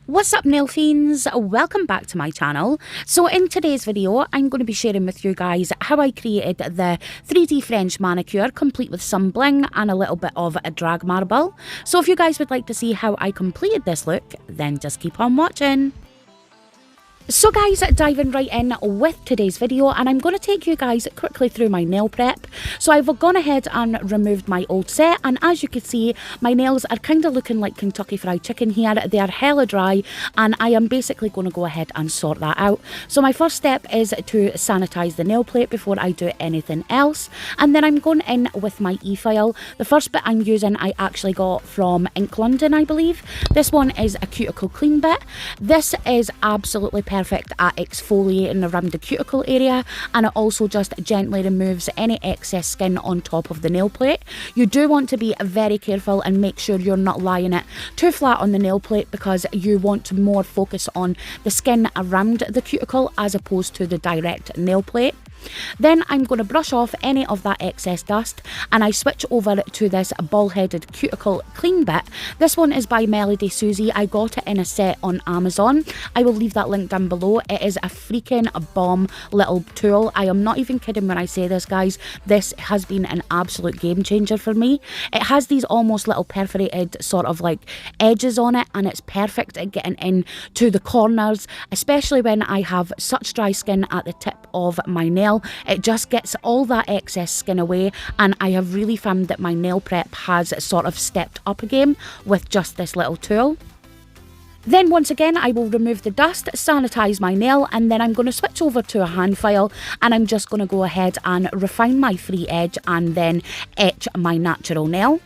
What's up, nail fiends? Welcome back to my channel. So in today's video, I'm going to be sharing with you guys how I created the 3D French manicure complete with some bling and a little bit of a drag marble. So if you guys would like to see how I completed this look, then just keep on watching. So guys, diving right in with today's video, and I'm going to take you guys quickly through my nail prep. So I've gone ahead and removed my old set, and as you can see, my nails are kind of looking like Kentucky Fried Chicken here. They are hella dry, and I am basically going to go ahead and sort that out. So my first step is to sanitize the nail plate before I do anything else, and then I'm going in with my e-file. The first bit I'm using I actually got from London, I believe. This one is a cuticle clean bit. This is absolutely perfect at exfoliating around the cuticle area, and it also just gently removes any excess skin on top of the nail plate. You do want to be very careful and make sure you're not lying it too flat on the nail plate, because you want to more focus on the skin around the cuticle as opposed to the direct nail plate. Then I'm going to brush off any of that excess dust, and I switch over to this ball-headed cuticle clean bit. This one is by Melodysusie. I got it in a set on Amazon. I will leave that link down below. It is a freaking bomb little tool. I am not even kidding when I say this, guys. This has been an absolute game changer for me. It has these almost little perforated sort of like edges on it, and it's perfect at getting in to the corners, especially when I have such dry skin at the tip of my nail. It just gets all that excess skin away, and I have really found that my nail prep has sort of stepped up a game with just this little tool. Then once again, I will remove the dust, sanitize my nail, and then I'm going to switch over to a hand file, and I'm just going to go ahead and refine my free edge and then etch my natural nail.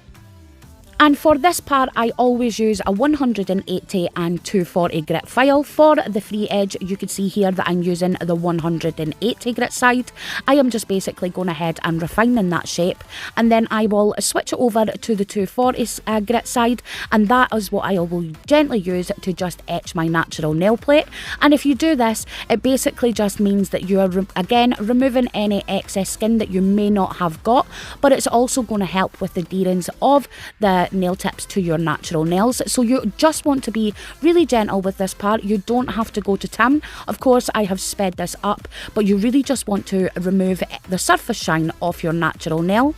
And for this part, I always use a 180 and 240 grit file. For the free edge, you can see here that I'm using the 180 grit side. I am just basically going ahead and refining that shape. And then I will switch it over to the 240 grit side. And that is what I will gently use to just etch my natural nail plate. And if you do this, it basically just means that you are, again, removing any excess skin that you may not have got. But it's also going to help with the adherence of the nail tips to your natural nails. So you just want to be really gentle with this part. You don't have to go to town. Of course, I have sped this up, but you really just want to remove the surface shine off your natural nail.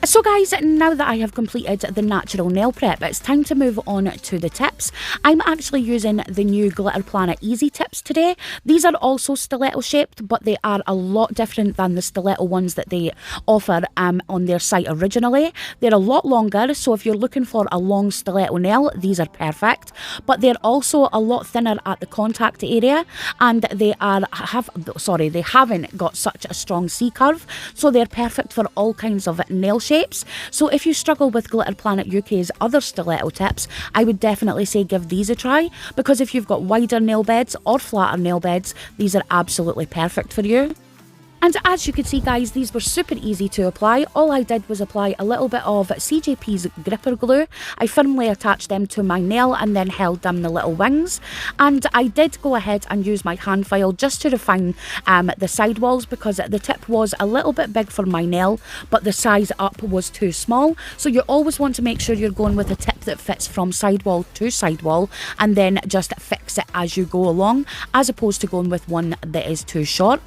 So guys, now that I have completed the natural nail prep, it's time to move on to the tips. I'm actually using the new Glitter Planet Easy tips today. These are also stiletto shaped, but they are a lot different than the stiletto ones that they offer on their site originally. They're a lot longer, so if you're looking for a long stiletto nail, these are perfect. But they're also a lot thinner at the contact area, and they haven't got such a strong C-curve, so they're perfect for all kinds of nail shapes. So if you struggle with Glitter Planet UK's other stiletto tips, I would definitely say give these a try, because if you've got wider nail beds or flatter nail beds, these are absolutely perfect for you. And as you can see, guys, these were super easy to apply. All I did was apply a little bit of CJP's gripper glue. I firmly attached them to my nail and then held down the little wings. And I did go ahead and use my hand file just to refine the sidewalls, because the tip was a little bit big for my nail, but the size up was too small. So you always want to make sure you're going with a tip that fits from sidewall to sidewall, and then just fix it as you go along, as opposed to going with one that is too short.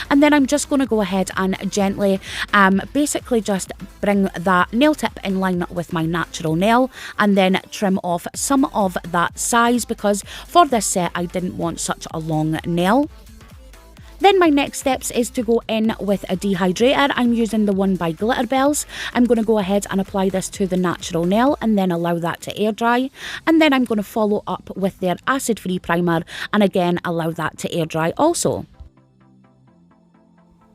And then I'm just going to go ahead and gently basically just bring that nail tip in line with my natural nail, and then trim off some of that size, because for this set I didn't want such a long nail. Then my next steps is to go in with a dehydrator. I'm using the one by Glitterbels. I'm going to go ahead and apply this to the natural nail and then allow that to air dry. And then I'm going to follow up with their acid-free primer, and again allow that to air dry also.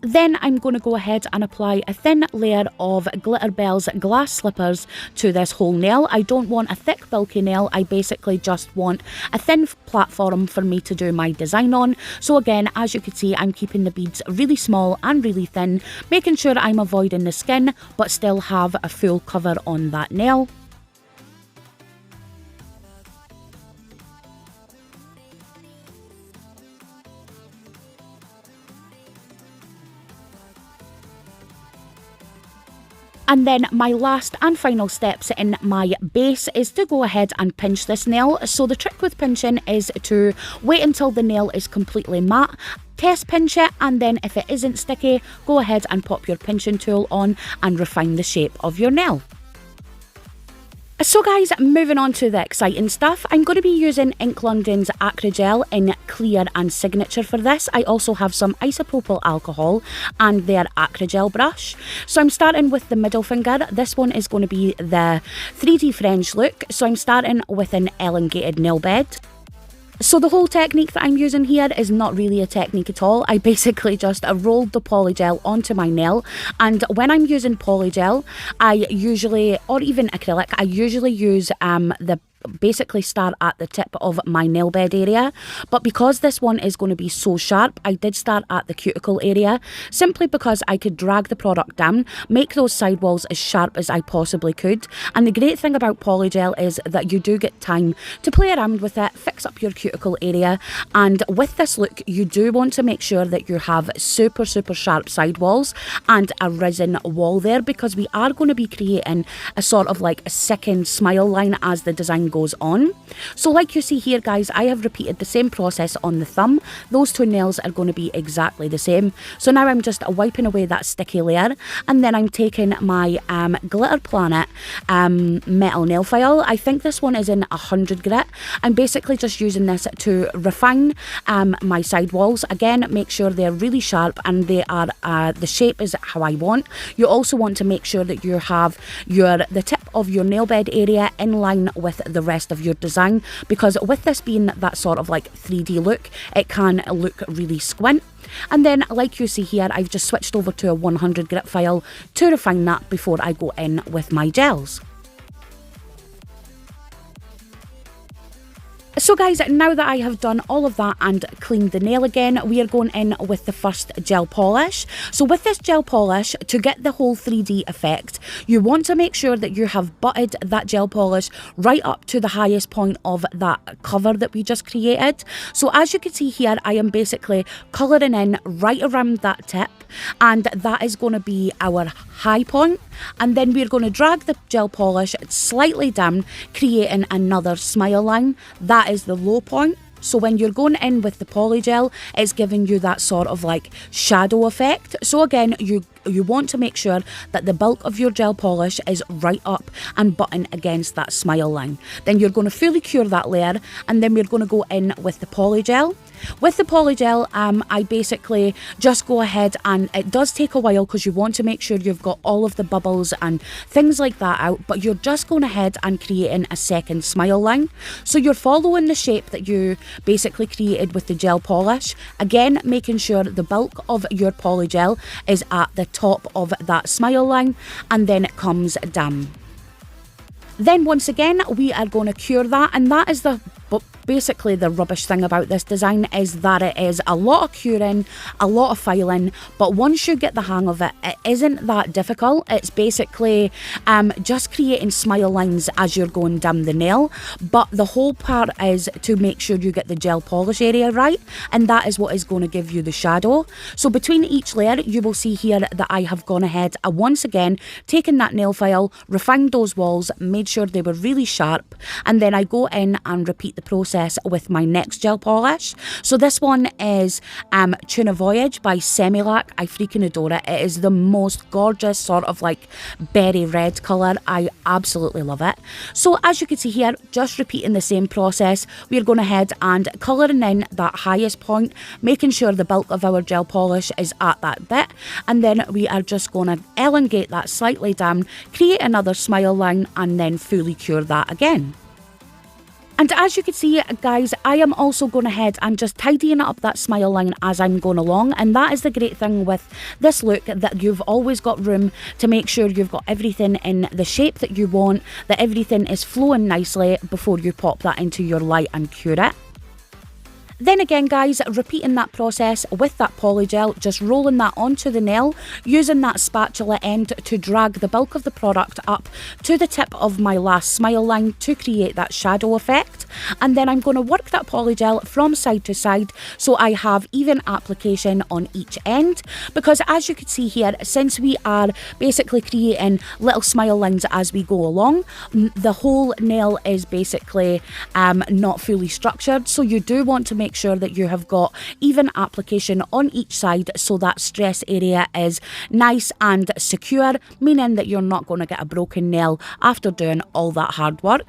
Then I'm going to go ahead and apply a thin layer of Glitterbels glass slippers to this whole nail. I don't want a thick bulky nail, I basically just want a thin platform for me to do my design on. So again, as you can see, I'm keeping the beads really small and really thin, making sure I'm avoiding the skin but still have a full cover on that nail. And then my last and final steps in my base is to go ahead and pinch this nail. So the trick with pinching is to wait until the nail is completely matte, test pinch it, and then if it isn't sticky, go ahead and pop your pinching tool on and refine the shape of your nail. So guys, moving on to the exciting stuff, I'm going to be using London's Acrygel in clear and signature for this. I also have some isopropyl alcohol and their Acrygel brush. So I'm starting with the middle finger. This one is going to be the 3D French look. So I'm starting with an elongated nail bed. So the whole technique that I'm using here is not really a technique at all. I basically just rolled the polygel onto my nail, and when I'm using polygel, I usually, or even acrylic, I usually use basically start at the tip of my nail bed area, but because this one is going to be so sharp, I did start at the cuticle area, simply because I could drag the product down, make those sidewalls as sharp as I possibly could. And the great thing about polygel is that you do get time to play around with it, fix up your cuticle area, and with this look you do want to make sure that you have super sharp sidewalls and a risen wall there, because we are going to be creating a sort of like a second smile line as the design goes on. So like you see here guys, I have repeated the same process on the thumb. Those two nails are going to be exactly the same. So now I'm just wiping away that sticky layer, and then I'm taking my Glitter Planet metal nail file. I think this one is in 100 grit. I'm basically just using this to refine my sidewalls. Again, make sure they're really sharp and they are the shape is how I want. You also want to make sure that you have the tip of your nail bed area in line with the rest of your design, because with this being that sort of like 3D look, it can look really squint. And then like you see here, I've just switched over to a 100 grit file to refine that before I go in with my gels. So guys, now that I have done all of that and cleaned the nail again, we are going in with the first gel polish. So with this gel polish, to get the whole 3D effect, you want to make sure that you have butted that gel polish right up to the highest point of that cover that we just created. So as you can see here, I am basically colouring in right around that tip, and that is going to be our high point. And then we're going to drag the gel polish slightly down, creating another smile line. That is the low point. So when you're going in with the polygel, it's giving you that sort of like shadow effect. So again, you want to make sure that the bulk of your gel polish is right up and button against that smile line. Then you're going to fully cure that layer, and then we're going to go in with the polygel. With the polygel, I basically just go ahead, and it does take a while because you want to make sure you've got all of the bubbles and things like that out, but you're just going ahead and creating a second smile line. So you're following the shape that you basically created with the gel polish, again making sure the bulk of your polygel is at the top of that smile line, and then it comes down. Then once again we are going to cure that, and that is basically the rubbish thing about this design, is that it is a lot of curing, a lot of filing, but once you get the hang of it, it isn't that difficult. It's basically just creating smile lines as you're going down the nail, but the whole part is to make sure you get the gel polish area right, and that is what is going to give you the shadow. So between each layer, you will see here that I have gone ahead and once again taken that nail file, refined those walls, made sure they were really sharp, and then I go in and repeat the process with my next gel polish. So this one is Tuna Voyage by Semilac. I freaking adore it. It is the most gorgeous sort of like berry red colour. I absolutely love it. So as you can see here, just repeating the same process, we're going ahead and colouring in that highest point, making sure the bulk of our gel polish is at that bit, and then we are just going to elongate that slightly down, create another smile line, and then fully cure that again. And as you can see guys, I am also going ahead and just tidying up that smile line as I'm going along, and that is the great thing with this look, that you've always got room to make sure you've got everything in the shape that you want, that everything is flowing nicely before you pop that into your light and cure it. Then again guys, repeating that process with that polygel, just rolling that onto the nail, using that spatula end to drag the bulk of the product up to the tip of my last smile line to create that shadow effect. And then I'm going to work that polygel from side to side so I have even application on each end, because as you can see here, since we are basically creating little smile lines as we go along, the whole nail is basically not fully structured, so you do want to make sure that you have got even application on each side so that stress area is nice and secure, meaning that you're not going to get a broken nail after doing all that hard work.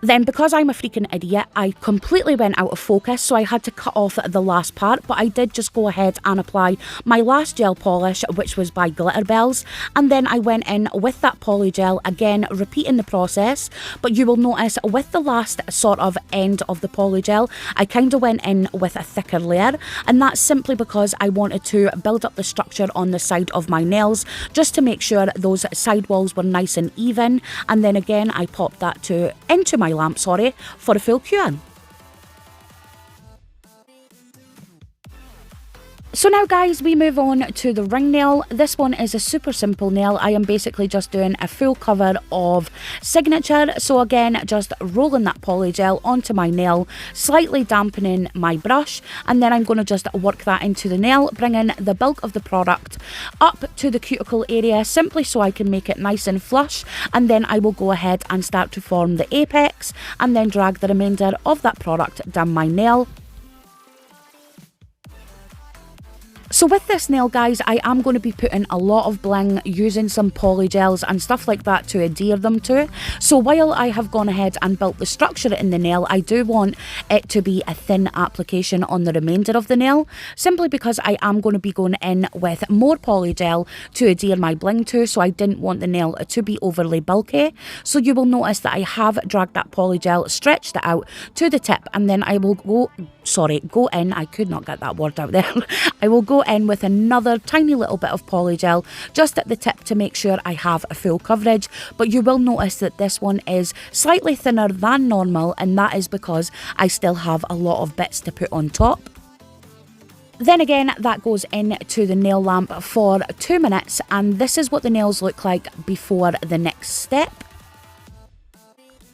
Then because I'm a freaking idiot, I completely went out of focus, so I had to cut off the last part, but I did just go ahead and apply my last gel polish, which was by Glitterbels, and then I went in with that polygel, again repeating the process, but you will notice with the last sort of end of the polygel, I kind of went in with a thicker layer, and that's simply because I wanted to build up the structure on the side of my nails, just to make sure those side walls were nice and even, and then again I popped that into my lamp, for a full cure. So now guys, we move on to the ring nail. This one is a super simple nail. I am basically just doing a full cover of signature. So again, just rolling that polygel onto my nail, slightly dampening my brush, and then I'm going to just work that into the nail, bringing the bulk of the product up to the cuticle area, simply so I can make it nice and flush, and then I will go ahead and start to form the apex, and then drag the remainder of that product down my nail. So with this nail guys, I am going to be putting a lot of bling, using some polygels and stuff like that to adhere them to. So while I have gone ahead and built the structure in the nail, I do want it to be a thin application on the remainder of the nail, simply because I am going to be going in with more polygel to adhere my bling to, so I didn't want the nail to be overly bulky. So you will notice that I have dragged that polygel, stretched it out to the tip, and then I will go in, I could not get that word out there, I will go in with another tiny little bit of polygel just at the tip to make sure I have a full coverage. But you will notice that this one is slightly thinner than normal, and that is because I still have a lot of bits to put on top. Then again, that goes into the nail lamp for 2 minutes, and this is what the nails look like before the next step.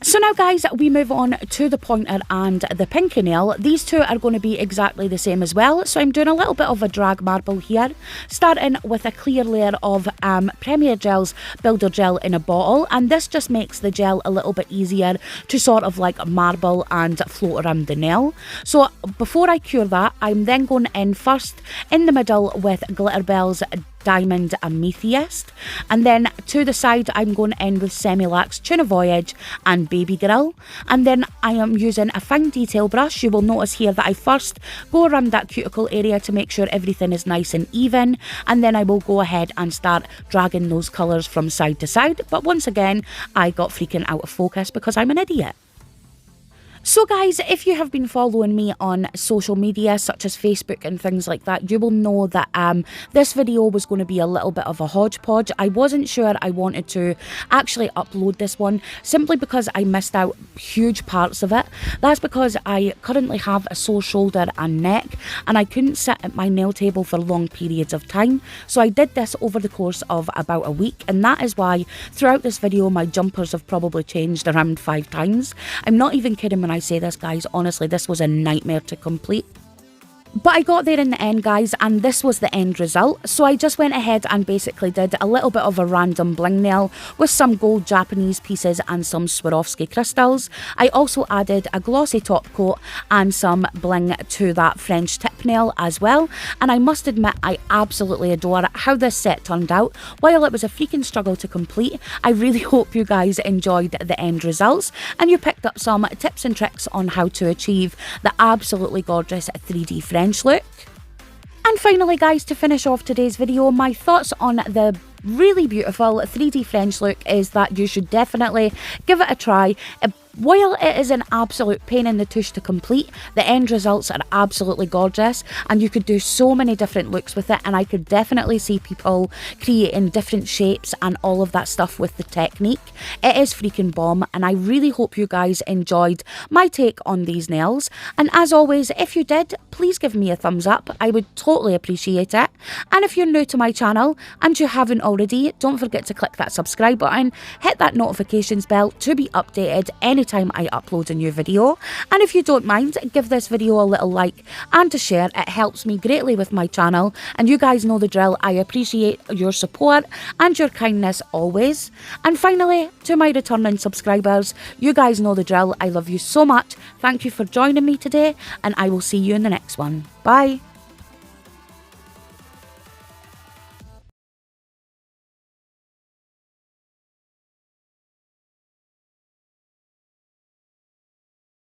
So now guys, we move on to the pointer and the pinky nail. These two are going to be exactly the same as well. So I'm doing a little bit of a drag marble here, starting with a clear layer of Premier Gel's Builder Gel in a bottle. And this just makes the gel a little bit easier to sort of like marble and float around the nail. So before I cure that, I'm then going in first in the middle with Glitterbels Diamond Amethyst, and then to the side I'm going in with Semilac's Tuna Voyage and Baby Girl, and then I am using a fine detail brush. You will notice here that I first go around that cuticle area to make sure everything is nice and even, and then I will go ahead and start dragging those colours from side to side. But once again, I got freaking out of focus because I'm an idiot. So guys, if you have been following me on social media such as Facebook and things like that, you will know that this video was going to be a little bit of a hodgepodge. I wasn't sure I wanted to actually upload this one simply because I missed out huge parts of it. That's because I currently have a sore shoulder and neck, and I couldn't sit at my nail table for long periods of time. So I did this over the course of about a week, and that is why throughout this video my jumpers have probably changed around 5 times. I'm not even kidding when I say this, guys. Honestly, this was a nightmare to complete. But I got there in the end, guys, and this was the end result. So I just went ahead and basically did a little bit of a random bling nail with some gold Japanese pieces and some Swarovski crystals. I also added a glossy top coat and some bling to that French tip nail as well. And I must admit, I absolutely adore how this set turned out. While it was a freaking struggle to complete, I really hope you guys enjoyed the end results and you picked up some tips and tricks on how to achieve the absolutely gorgeous 3D French look. And finally, guys, to finish off today's video, my thoughts on the really beautiful 3D French look is that you should definitely give it a try. While it is an absolute pain in the tush to complete, the end results are absolutely gorgeous and you could do so many different looks with it, and I could definitely see people creating different shapes and all of that stuff with the technique. It is freaking bomb, and I really hope you guys enjoyed my take on these nails. And as always, if you did, please give me a thumbs up. I would totally appreciate it. And if you're new to my channel and you haven't already, don't forget to click that subscribe button, hit that notifications bell to be updated anytime I upload a new video. And if you don't mind, give this video a little like and a share. It helps me greatly with my channel, and you guys know the drill. I appreciate your support and your kindness always. And finally, to my returning subscribers, you guys know the drill. I love you so much. Thank you for joining me today, and I will see you in the next one. Bye.